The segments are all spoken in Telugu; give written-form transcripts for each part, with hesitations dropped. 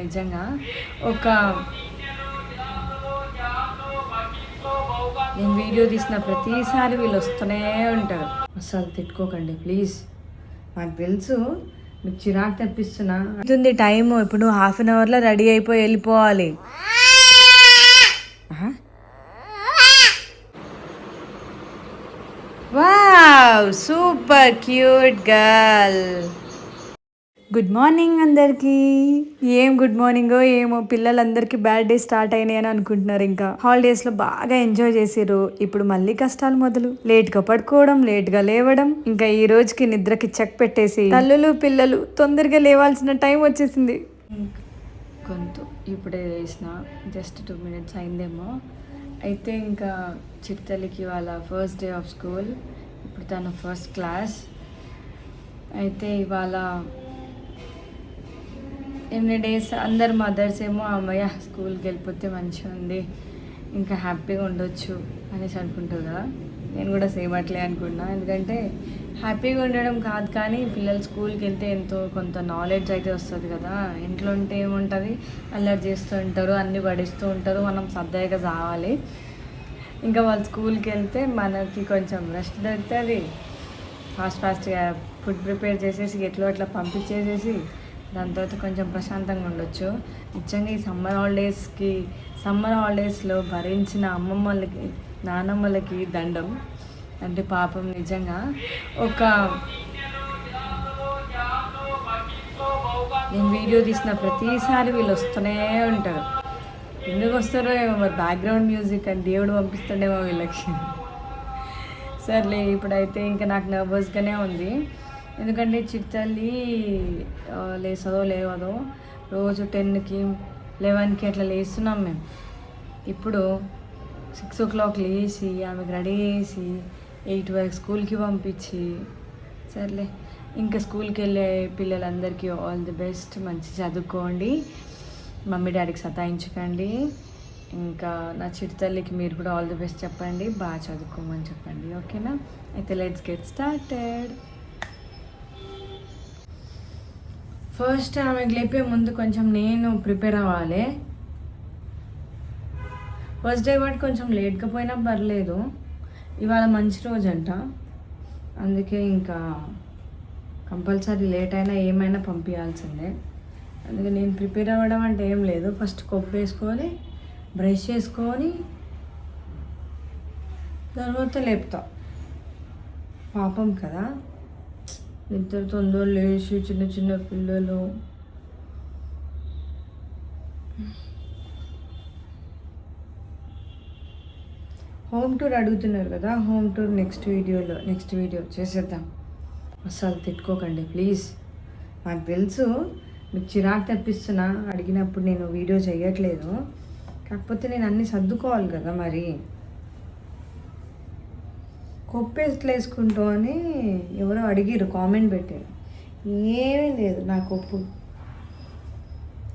నిజంగా ఒక నేను వీడియో తీసిన ప్రతిసారి వీళ్ళు వస్తూనే ఉంటారు. అసలు తిట్టుకోకండి ప్లీజ్. నాకు తెలుసు మీకు చిరాకు తెప్పిస్తున్నా. అవుతుంది టైము. ఇప్పుడు 1/2 అవర్లో రెడీ అయిపోయి వెళ్ళిపోవాలి. Wow, super cute girl. Good morning అందరికీ. ఏం గుడ్ మార్నింగో ఏమో, పిల్లలందరికీ బ్యాడ్ డే స్టార్ట్ అయినాయి అని అనుకుంటున్నారు. ఇంకా హాలిడేస్లో బాగా ఎంజాయ్ చేసిర్రు. ఇప్పుడు మళ్ళీ కష్టాలు మొదలు. లేట్గా పడుకోవడం, లేట్గా లేవడం, ఇంకా ఈ రోజుకి నిద్రకి చెక్ పెట్టేసి తల్లులు పిల్లలు తొందరగా లేవాల్సిన టైం వచ్చేసింది. గొంతు ఇప్పుడే వేసిన, జస్ట్ 2 minutes అయిందేమో. అయితే ఇంకా చిట్టలికి వాళ్ళ ఫస్ట్ డే ఆఫ్ స్కూల్. ఇప్పుడు తను ఫస్ట్ క్లాస్. అయితే ఇవాళ ఎన్ని డేస్ అందరు మదర్స్ ఏమో అమ్మయ్య స్కూల్కి వెళ్ళిపోతే మంచిగా ఉంది, ఇంకా హ్యాపీగా ఉండొచ్చు అనేసి అనుకుంటారు కదా. నేను కూడా సేమ్ అట్లే అనుకున్నా. ఎందుకంటే హ్యాపీగా ఉండడం కాదు కానీ పిల్లలు స్కూల్కి వెళ్తే ఎంతో కొంత నాలెడ్జ్ అయితే వస్తుంది కదా. ఇంట్లో ఉంటే ఏముంటుంది, అల్లరి చేస్తూ ఉంటారు, అన్నీ పడిస్తూ ఉంటారు, మనం సర్దాయిగా చావాలి. ఇంకా వాళ్ళు స్కూల్కి వెళ్తే మనకి కొంచెం రెస్ట్ దొరుకుతుంది. ఫాస్ట్గా ఫుడ్ ప్రిపేర్ చేసేసి ఎట్లో అట్లా పంపించేసేసి దాని తర్వాత కొంచెం ప్రశాంతంగా ఉండొచ్చు. నిజంగా ఈ సమ్మర్ హాలిడేస్లో భరించిన అమ్మమ్మలకి నానమ్మలకి దండం. అంటే పాపం నిజంగా నేను వీడియో తీసిన ప్రతిసారి వీళ్ళు వస్తూనే ఉంటారు. ఎందుకు వస్తారో ఏమో, మరి బ్యాక్గ్రౌండ్ మ్యూజిక్ అని దేవుడు పంపిస్తుండేమో వీళ్ళకి. సర్లే, ఇప్పుడైతే ఇంకా నాకు నర్వస్గానే ఉంది. ఎందుకంటే చిట్టల్లి లేసదో లేవదో రోజు 10కి 11కి అట్లా లేస్తున్నాం మేము. ఇప్పుడు 6 o'clock లేచి ఆమెకు రెడీ చేసి 8 వరకు స్కూల్కి పంపించి, సర్లే ఇంకా స్కూల్కి వెళ్ళే పిల్లలందరికీ ఆల్ ది బెస్ట్. మంచి చదువుకోండి, మమ్మీ డాడీకి సతాయించకండి. ఇంకా నా చిట్టల్లికి మీరు కూడా ఆల్ ది బెస్ట్ చెప్పండి, బాగా చదువుకోమని చెప్పండి. ఓకేనా? అయితే లెట్స్ గెట్ స్టార్టెడ్. ఫస్ట్ ఆమెకు లేపే ముందు కొంచెం నేను ప్రిపేర్ అవ్వాలి. ఫస్ట్ డే వాటి కొంచెం లేట్గా పోయినా పర్లేదు. ఇవాళ మంచి రోజు అంట, అందుకే ఇంకా కంపల్సరీ లేట్ అయినా ఏమైనా పంపించాల్సిందే. అందుకే నేను ప్రిపేర్ అవ్వడం అంటే ఏం లేదు. ఫస్ట్ కొప్పు వేసుకొని బ్రష్ చేసుకొని తర్వాత లేపుతా. పాపం కదా, నిద్ర తొందర లేచి చిన్న చిన్న పిల్లలు. హోమ్ టూర్ అడుగుతున్నారు కదా, హోమ్ టూర్ నెక్స్ట్ వీడియో చేసేద్దాం. అస్సలు తిట్టుకోకండి ప్లీజ్. నాకు తెలుసు మీకు చిరాకు తెప్పిస్తున్నా, అడిగినప్పుడు నేను వీడియో చేయట్లేదు. కాకపోతే నేను అన్నీ సర్దుకోవాలి కదా. మరి కొప్పు ఎట్లా వేసుకుంటావు అని ఎవరో అడిగిరు, కామెంట్ పెట్టారు. ఏమీ లేదు, నా కొప్పు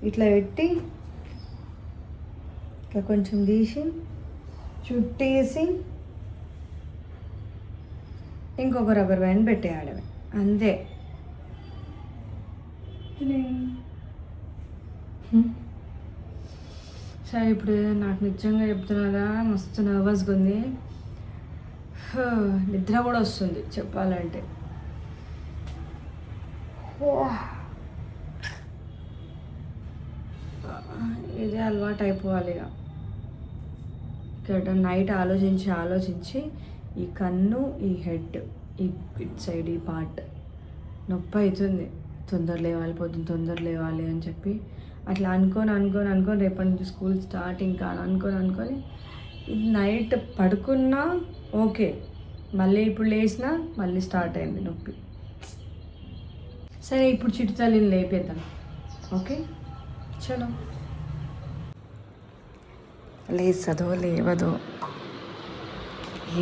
ఇట్లా పెట్టి ఇట్లా కొంచెం తీసి చుట్టేసి ఇంకొక రబ్బర్ బ్యాండ్ పెట్టేయడమే, అంతే. సరే, ఇప్పుడు నాకు నిజంగా చెప్తున్నారా, మస్తు నర్వస్గా ఉంది. నిద్ర కూడా వస్తుంది చెప్పాలంటే. ఇదే అలవాటు అయిపోవాలి ఇక. ఇక్కడ నైట్ ఆలోచించి ఈ కన్ను, ఈ హెడ్, ఈ ఇట్ సైడ్ ఈ పార్ట్ నొప్పి అవుతుంది. పొద్దున్న తొందర లేవాలి అని చెప్పి అట్లా అనుకొని రేపటి నుంచి స్కూల్ స్టార్ట్ ఇంకా అనుకొని నైట్ పడుకున్నా ఓకే, మళ్ళీ ఇప్పుడు లేచినా మళ్ళీ స్టార్ట్ అయింది నొప్పి. సరే, ఇప్పుడు చిట్టుతల్లిని లేపేద్దాం. ఓకే, చలో. లేచదో లేవదో,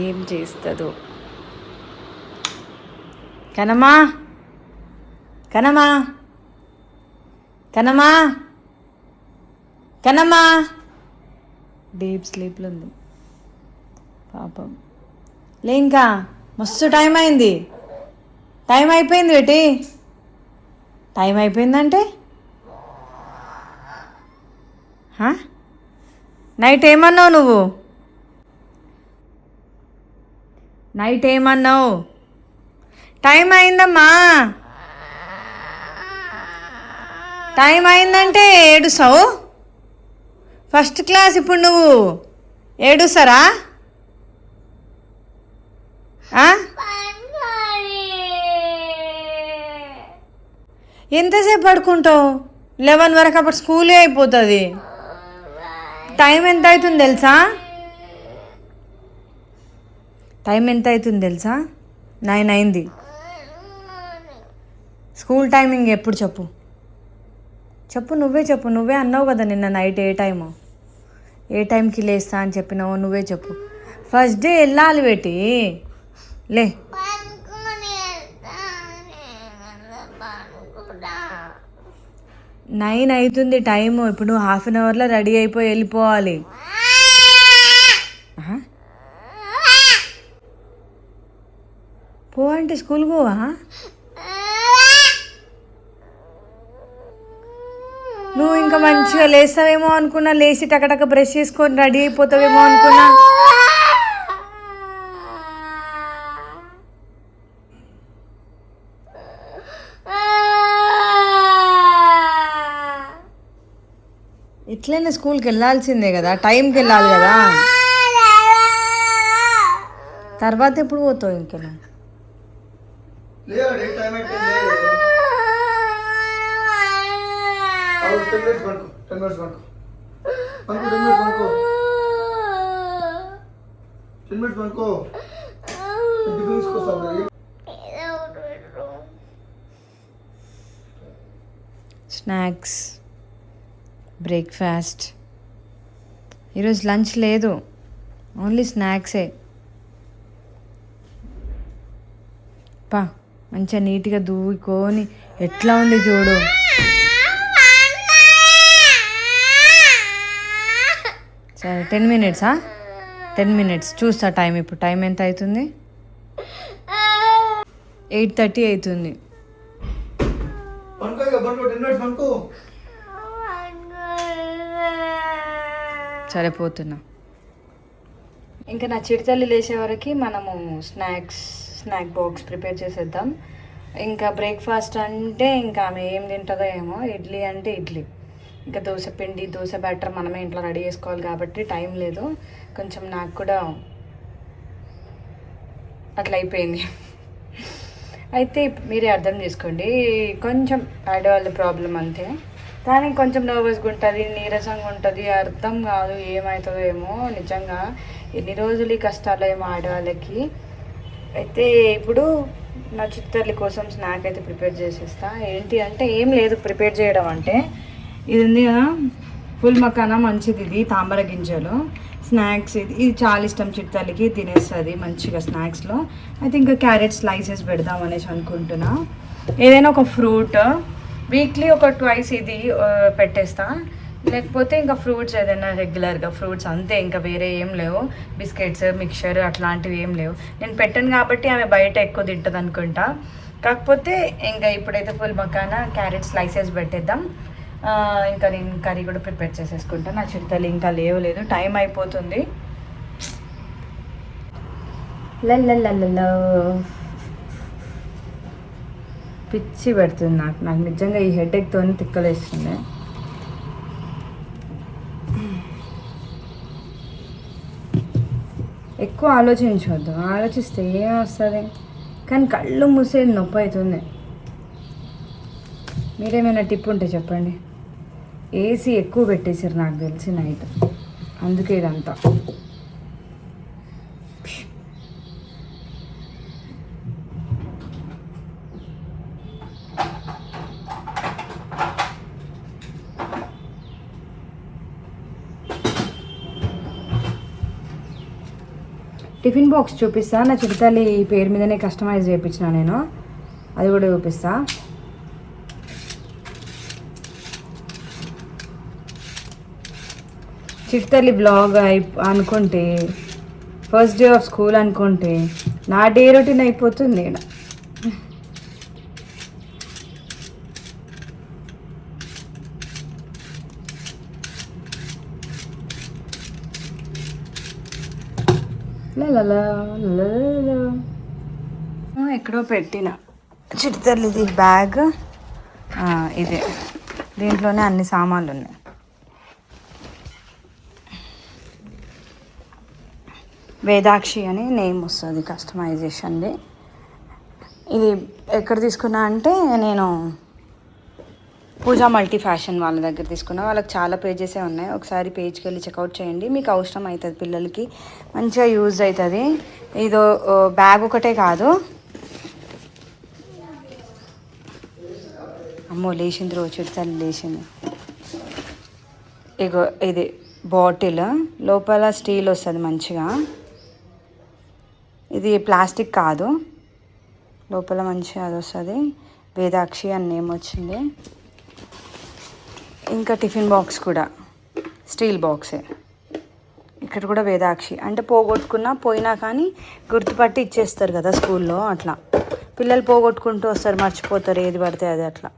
ఏం చేస్తుందో. కనమా కనమా కనమా కనమా డీప్ స్లీప్లో ఉంది పాపం. లే, ఇంకా మస్తు టైం అయింది. టైం అయిపోయింది బేటి. టైం అయిపోయిందంటే నైట్ ఏమన్నావు నువ్వు? నైట్ ఏమన్నావు? టైం అయిందమ్మా, టైం అయిందంటే ఏడుస్తావు. ఫస్ట్ క్లాస్ ఇప్పుడు నువ్వు ఏడుస్తారా? ఎంతసేపు పడుకుంటావు? 11 వరకు, అప్పుడు స్కూలే అయిపోతుంది. టైం ఎంత అవుతుంది తెలుసా? టైం ఎంత అవుతుంది తెలుసా? 9 అయింది. స్కూల్ టైమింగ్ ఎప్పుడు చెప్పు? చెప్పు, నువ్వే చెప్పు. నువ్వే అన్నావు కదా నిన్న నైట్ ఏ టైంకి లేస్తా అని చెప్పినావు. నువ్వే చెప్పు. ఫస్ట్ డే వెళ్ళాలి బేటి. లే, 9 అవుతుంది టైము. ఇప్పుడు 1/2 అవర్లో రెడీ అయిపోయి వెళ్ళిపోవాలి. పో అంటే స్కూల్కి పోవా? నువ్వు ఇంకా మంచిగా లేస్తావేమో అనుకున్నా, లేచి టకటక బ్రష్ చేసుకొని రెడీ అయిపోతావేమో అనుకున్నా. ఇట్లనే స్కూల్కి వెళ్ళాల్సిందే కదా, టైంకి వెళ్ళాలి కదా. తర్వాత ఎప్పుడు పోతావు? ఇంకా స్నాక్స్, బ్రేక్ఫాస్ట్. ఈరోజు లంచ్ లేదు, ఓన్లీ స్నాక్సే. పా, మంచిగా నీట్గా దూకొని ఎట్లా ఉంది చూడు. సరే 10 మినిట్సా? 10 మినిట్స్ చూస్తా టైం. ఇప్పుడు టైం ఎంత అవుతుంది? 8:30 అవుతుంది. సరిపోతున్నా. ఇంకా నా చిరుతల్లి లేచే వరకు మనము స్నాక్ బాక్స్ ప్రిపేర్ చేసేద్దాం. ఇంకా బ్రేక్ఫాస్ట్ అంటే ఇంకా ఆమె ఏం తింటుందో ఏమో. ఇడ్లీ అంటే ఇడ్లీ, ఇంకా దోశ పిండి, దోశ బ్యాటర్ మనమే ఇంట్లో రెడీ చేసుకోవాలి కాబట్టి టైం లేదు. కొంచెం నాకు కూడా అట్లా అయిపోయింది. అయితే మీరే అర్థం చేసుకోండి, కొంచెం ఆడవాళ్ళ ప్రాబ్లం అంతే. కానీ కొంచెం నర్వస్గా ఉంటుంది, నీరసంగా ఉంటుంది, అర్థం కాదు ఏమవుతుందో ఏమో. నిజంగా ఎన్ని రోజులు ఈ కష్టాలు ఏమో ఆడవాళ్ళకి. అయితే ఇప్పుడు నా చిత్తర్లి కోసం స్నాక్ అయితే ప్రిపేర్ చేసేస్తా. ఏంటి అంటే ఏం లేదు ప్రిపేర్ చేయడం అంటే, ఇది ఉంది కదా ఫుల్ మకానా, మంచిది ఇది, తామర గింజలు స్నాక్స్. ఇది చాలా ఇష్టం చిట్టతల్లికి, తినేస్తుంది మంచిగా స్నాక్స్లో. అయితే ఇంకా క్యారెట్ స్లైసెస్ పెడదాం అనేసి అనుకుంటున్నా. ఏదైనా ఒక ఫ్రూట్ వీక్లీ ఒక 2 ఇది పెట్టేస్తా. లేకపోతే ఇంకా ఫ్రూట్స్ ఏదైనా రెగ్యులర్గా ఫ్రూట్స్ అంతే, ఇంకా వేరే ఏం లేవు. బిస్కెట్స్, మిక్చర్ అట్లాంటివి ఏం లేవు. నేను పెట్టాను కాబట్టి ఆమె బయట ఎక్కువ తింటుంది అనుకుంటా. కాకపోతే ఇంకా ఇప్పుడైతే ఫుల్ మకానా క్యారెట్ స్లైసెస్ పెట్టేద్దాం. ఇంకా నేను కర్రీ కూడా ప్రిపేర్ చేసేసుకుంటాను. నా చిరుతలు ఇంకా లేవలేదు, టైం అయిపోతుంది. లల్లల్లో పిచ్చి పెడుతుంది నాకు నిజంగా. ఈ హెడేక్తో తిక్కలేస్తుంది. ఎక్కువ ఆలోచించవద్దు, ఆలోచిస్తే ఏం వస్తుంది. కానీ కళ్ళు మూసేది నొప్పి అవుతుంది. మీరేమైనా టిప్ ఉంటే చెప్పండి. ఏసీ ఎక్కువ పెట్టేసారు నాకు తెలిసి నైట్, అందుకే ఇదంతా. టిఫిన్ బాక్స్ చూపిస్తా. నా చిరుతల్లి పేరు మీదనే కస్టమైజ్ చేయించిన నేను, అది కూడా చూపిస్తా. చిరుతల్లి బ్లాగ్ అనుకుంటే, ఫస్ట్ డే ఆఫ్ స్కూల్ అనుకుంటే నా డే రొటీన్ అయిపోతుంది. ఎక్కడో పెట్టిన చిట్తల్లి ఇది బ్యాగ్, ఇదే దీంట్లోనే అన్ని సామాన్లు ఉన్నాయి. వేదాక్షి అని నేమ్ వస్తుంది కస్టమైజేషన్ది. ఇది ఎక్కడ తీసుకున్నా అంటే నేను పూజా మల్టీ ఫ్యాషన్ వాళ్ళ దగ్గర తీసుకున్నా. వాళ్ళకి చాలా పేజెసే ఉన్నాయి, ఒకసారి పేజ్కి వెళ్ళి చెక్అవుట్ చేయండి, మీకు అవసరం అవుతుంది, పిల్లలకి మంచిగా యూజ్ అవుతుంది. ఇదో బ్యాగ్ ఒకటే కాదు, అమ్మో లేచింది రోజు చిడతలు లేచింది. ఇగో ఇది బాటిల్, లోపల స్టీల్ వస్తుంది మంచిగా, ఇది ప్లాస్టిక్ కాదు, లోపల మంచిగా అది వస్తుంది. వేదాక్షి అని నేమ్ వచ్చింది. ఇంకా టిఫిన్ బాక్స్ కూడా స్టీల్ బాక్సే, ఇక్కడ కూడా వేదాక్షి అంటే పోగొట్టుకున్నా పోయినా కానీ గుర్తుపట్టి ఇచ్చేస్తారు కదా స్కూల్లో, అట్లా పిల్లలు పోగొట్టుకుంటూ వస్తారు, మర్చిపోతారు ఏది పడితే అది అట్లా.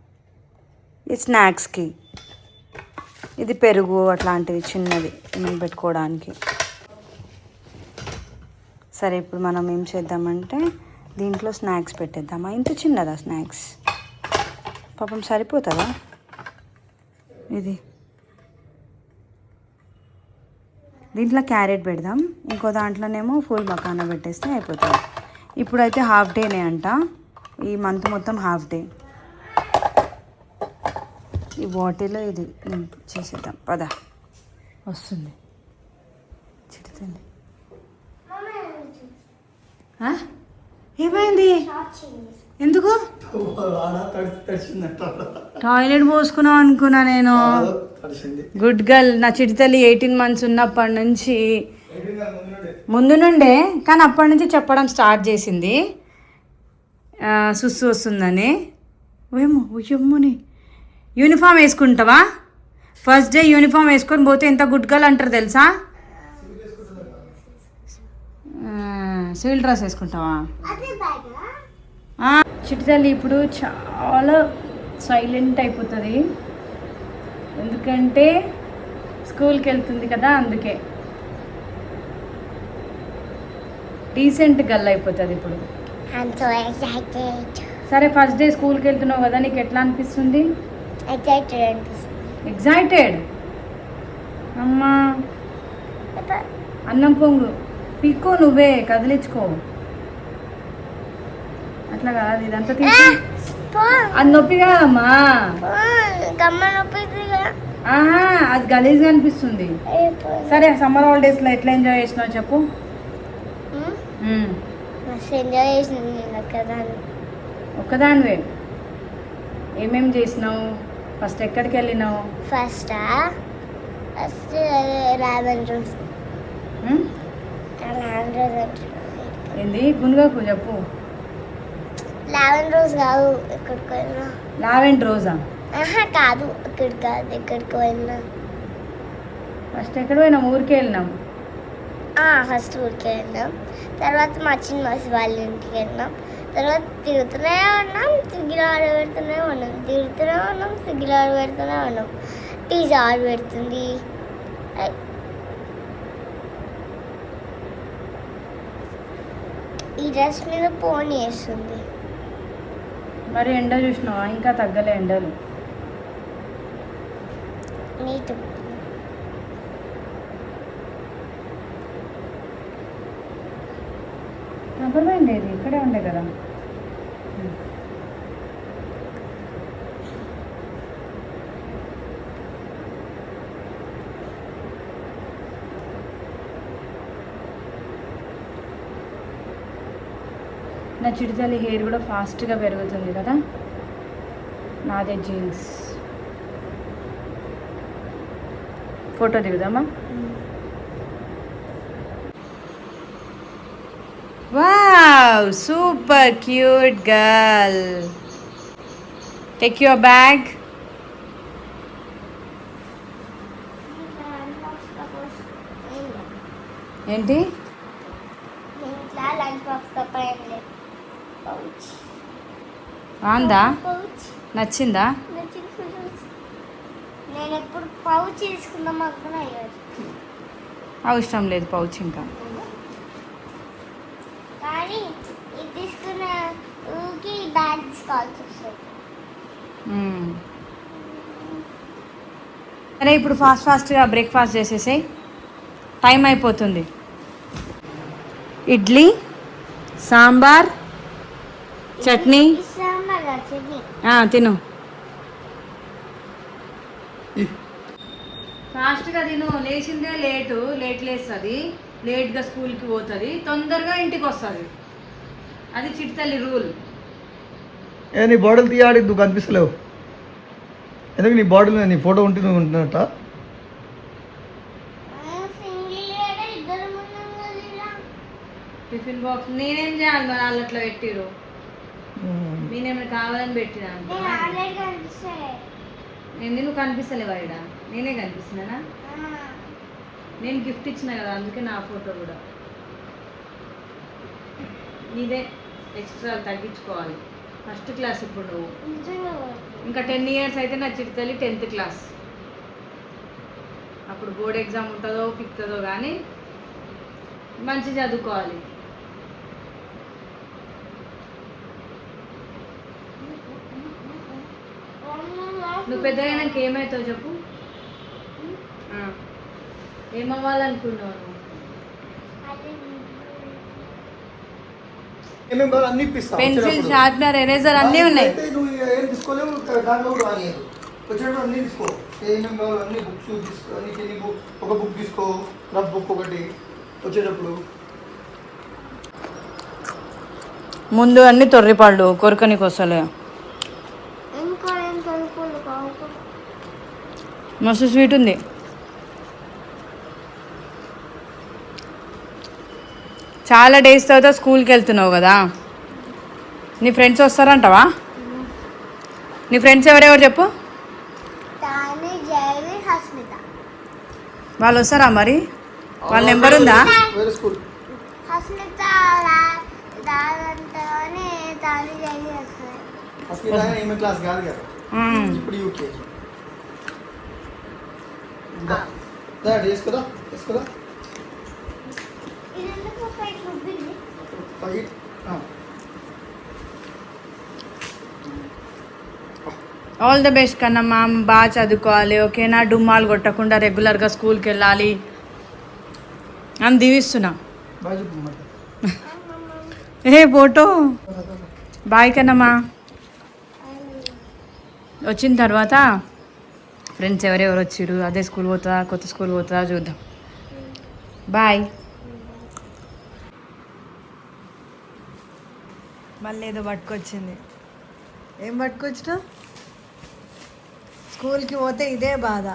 ఇది స్నాక్స్కి, ఇది పెరుగు అట్లాంటిది చిన్నది మేము పెట్టుకోవడానికి. సరే ఇప్పుడు మనం ఏం చేద్దామంటే దీంట్లో స్నాక్స్ పెట్టేద్దామా? ఇంత చిన్నదా స్నాక్స్? పాపం సరిపోతుందా? ఇది దీంట్లో క్యారెట్ పెడదాం, ఇంకో దాంట్లోనేమో ఫుల్ మకానా పెట్టేస్తే అయిపోతుంది. ఇప్పుడైతే హాఫ్ డేనే అంట, ఈ మంత్ మొత్తం హాఫ్ డే. ఈ బాటిల్ ఇది చేసేద్దాం పద, వస్తుంది చిడుతుంది. ఏమైంది? ఎందుకు? టాయిలెట్ పోసుకున్నాం అనుకున్నా నేను. Good girl. నా చిటితల్లి 18 months ఉన్నప్పటి నుంచి, ముందు నుండే, కానీ అప్పటి నుంచి చెప్పడం స్టార్ట్ చేసింది సుస్సు వస్తుందని. ఏమో ఉయ్యమ్మని యూనిఫామ్ వేసుకుంటావా? ఫస్ట్ డే యూనిఫామ్ వేసుకొని పోతే ఎంత గుడ్ గర్ల్ అంటారు తెలుసా? Civil dress వేసుకుంటావా? చిటితల్లి ఇప్పుడు చాలా సైలెంట్ అయిపోతుంది, ఎందుకంటే స్కూల్కి వెళ్తుంది కదా, అందుకే డీసెంట్ గర్ల్ అయిపోతుంది ఇప్పుడు. సరే ఫస్ట్ డే స్కూల్కి వెళ్తున్నావు కదా, నీకు ఎట్లా అనిపిస్తుంది? ఎగ్జైటెడ్. అమ్మా అన్నం పొంగు పిక్కో, నువ్వే కదిలించుకో, అట్లా కాదు, ఇదంతా తీసి అది నొప్పి కాదమ్మా, ఆహా అది గలీజ్గా అనిపిస్తుంది. సరే సమ్మర్ హాలిడేస్లో ఎట్లా ఎంజాయ్ చేసినావు చెప్పు? ఒక్కదానివే ఏమేమి చేసినావు? ఫస్ట్ ఎక్కడికి వెళ్ళినావు? First raven rose. ఏంది గునుగాకు చెప్పు. లావెన్ రోజ్ కాదు, ఎక్కడికి వెళ్ళినా. లావెన్ రోజా? కాదు, ఎక్కడికి కాదు, ఎక్కడికి వెళ్ళినా. ఫస్ట్ ఎక్కడ పోయినాం? ఊరికే వెళ్ళినాం. ఫస్ట్ ఊరికే వెళ్ళినాం, తర్వాత మా చిన్న వాళ్ళ ఇంటికి వెళ్ళినాం, తర్వాత తిరుగుతూనే ఉన్నాం, స్విగ్గీలో ఆర్డర్ పెడుతూనే ఉన్నాం, తిరుగుతూనే ఉన్నాం, స్విగ్గీలో ఆర్డర్ పెడుతూనే ఉన్నాం. పిజ్జా ఆర్డర్ పెడుతుంది, ఈ డ్రెస్ మీద పోనీ వేస్తుంది. మరి ఎండ చూసినావా? ఇంకా తగ్గలే ఎండలు. నీటు రబ్బర్ బ్యాండ్ ఏది? ఇక్కడే ఉండే కదా. నా చిడితల్లి హెయిర్ కూడా ఫాస్ట్గా పెరుగుతుంది కదా. నాదే జీన్స్. ఫోటో దిగుదామా? Wow, super cute girl. Take your bag. ఏంటి? బాగుందా? నచ్చిందా? నేను ఎప్పుడు పౌచ్ తీసుకుందాం అనుకున్నా, అవసరం లేదు పౌచ్. ఇంకా కానీ ఇది తీసుకున్న ఊరికి బ్యాగ్ తీసుకోవాల్సి వస్తుంది. సరే ఇప్పుడు ఫాస్ట్గా బ్రేక్ఫాస్ట్ చేసేసాయి, టైం అయిపోతుంది. ఇడ్లీ, సాంబార్, చట్నీ. సాంబార్ చట్నీ తిను, ఫాస్ట్గా తిను. లేచిందే లేట్ లేస్తుంది, లేట్గా స్కూల్కి పోతుంది, తొందరగా ఇంటికి వస్తుంది. అది చిట్తల్లి రూల్. నీ బాటిల్ తీయాడి, నువ్వు కనిపిస్తలేవు. ఎందుకు నీ బాటిల్ నీ ఫోటో ఉంటే నువ్వు ఉంటున్నట్ట? టిఫిన్ బాక్స్ నేనేం చేయాలి మరి? వాళ్ళు అట్లా పెట్టిరు, నేనేమైనా కావాలని పెట్టినా. నువ్వు కనిపిస్తలేవా? ఇక్కడ నేనే కనిపిస్తున్నానా? నేను గిఫ్ట్ ఇచ్చిన కదా, అందుకే నా ఫోటో కూడా నీదే. ఎక్స్ట్రా తగ్గించుకోవాలి. ఫస్ట్ క్లాస్ ఇప్పుడు నువ్వు, ఇంకా 10 years అయితే నా చిట్తల్లి 10th క్లాస్. అప్పుడు బోర్డ్ ఎగ్జామ్ ఉంటుందో పిక్తుందో కానీ మంచి చదువుకోవాలి. నువ్వు పెద్దగా నాకు ఏమవుతావు చెప్పు? ఏమవ్వాలనుకున్నావు నువ్వు? ఏమేమి కావాలి అన్ని ఇప్పిస్తా. పెన్సిల్, షార్ప్నర్, ఎరేజర్ అన్నీ ఉన్నాయి. నువ్వు ఏం తీసుకోలేవు, దాంట్లో కూడా రాలేదు. వచ్చేటప్పుడు అన్నీ తీసుకో. ఏమేమి కావాలి అన్ని బుక్స్ తీసుకో, అన్ని ఒక బుక్ తీసుకో, రఫ్ బుక్ ఒకటి వచ్చేటప్పుడు. ముందు అన్ని తొర్రిపళ్ళు కొరకనికి వస్తలే. మస్తు స్వీట్ ఉంది. చాలా డేస్ తర్వాత స్కూల్కి వెళ్తున్నావు కదా, నీ ఫ్రెండ్స్ వస్తారంటవా? నీ ఫ్రెండ్స్ ఎవరెవరు చెప్పు? వాళ్ళు వస్తారా మరి? వాళ్ళ నెంబర్ ఉందా? క్లాస్ కాదు కదా ఇప్పుడు, యూకే. వేసుకోదా వేసుకోదా. ఆల్ ద బెస్ట్ కన్నమ్మా, బాగా చదువుకోవాలి ఓకేనా? డుమ్మాలు కొట్టకుండా రెగ్యులర్గా స్కూల్కి వెళ్ళాలి అని దీవిస్తున్నా. Photo bye కన్నమ్మా. వచ్చిన తర్వాత ఫ్రెండ్స్ ఎవరెవరు వచ్చిర్రు, అదే స్కూల్ పోతుందా కొత్త స్కూల్ పోతుందా చూద్దాం. బాయ్. మళ్ళీ ఏదో పట్టుకొచ్చింది. ఏం పట్టుకొచ్చినావు? స్కూల్కి పోతే ఇదే బాధ.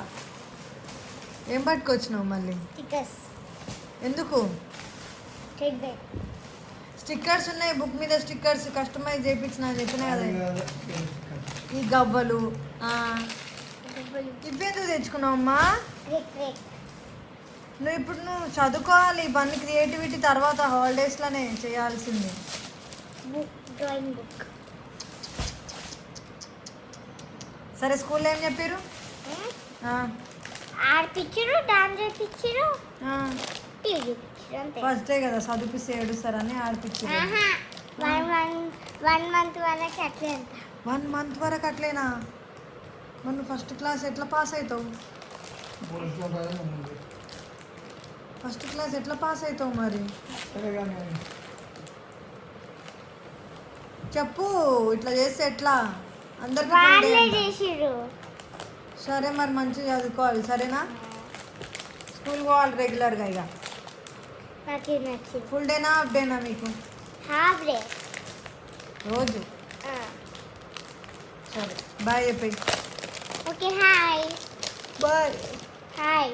ఏం పట్టుకొచ్చినావు మళ్ళీ? ఎందుకు? స్టిక్కర్స్ ఉన్నాయి, బుక్ మీద స్టిక్కర్స్ కస్టమైజ్ చేయించిన చెప్పినా కదా. ఈ గవ్వలు ఇవేందుకు తెచ్చుకున్నావు అమ్మా? నువ్వు చదువుకోవాలి, ఇవన్నీ క్రియేటివిటీ తర్వాత హాలిడేస్లోనే చేయాల్సింది. Drawing book. సరే స్కూల్లో ఏం చెప్పారు? ఆడిపించారు, డాన్స్ చేయించారు, టీవీ చూపించారు అంతే. ఫస్ట్ డే కదా చదివిపిస్తే ఏడుస్తారని ఆడిపించారు. 1 month వరకు అట్లే. 1 month వరకు అట్లేనా? మనం ఫస్ట్ క్లాస్ ఎట్లా పాస్ అవుతావు? ఫస్ట్ క్లాస్ ఎట్లా పాస్ అవుతావు మరి? చెప్పు, ఇట్లా చేస్తే ఎట్లా? అందరికీ సరే మరి మంచిగా చదువుకోవాలి సరేనా? స్కూల్ పోవాలి రెగ్యులర్గా. ఇక ఫుల్ డేనా హాఫ్ డేనా మీకు? హాఫ్ డే రోజు. సరే బాయ్ చెప్పి. Okay hi. బాయ్. హాయ్.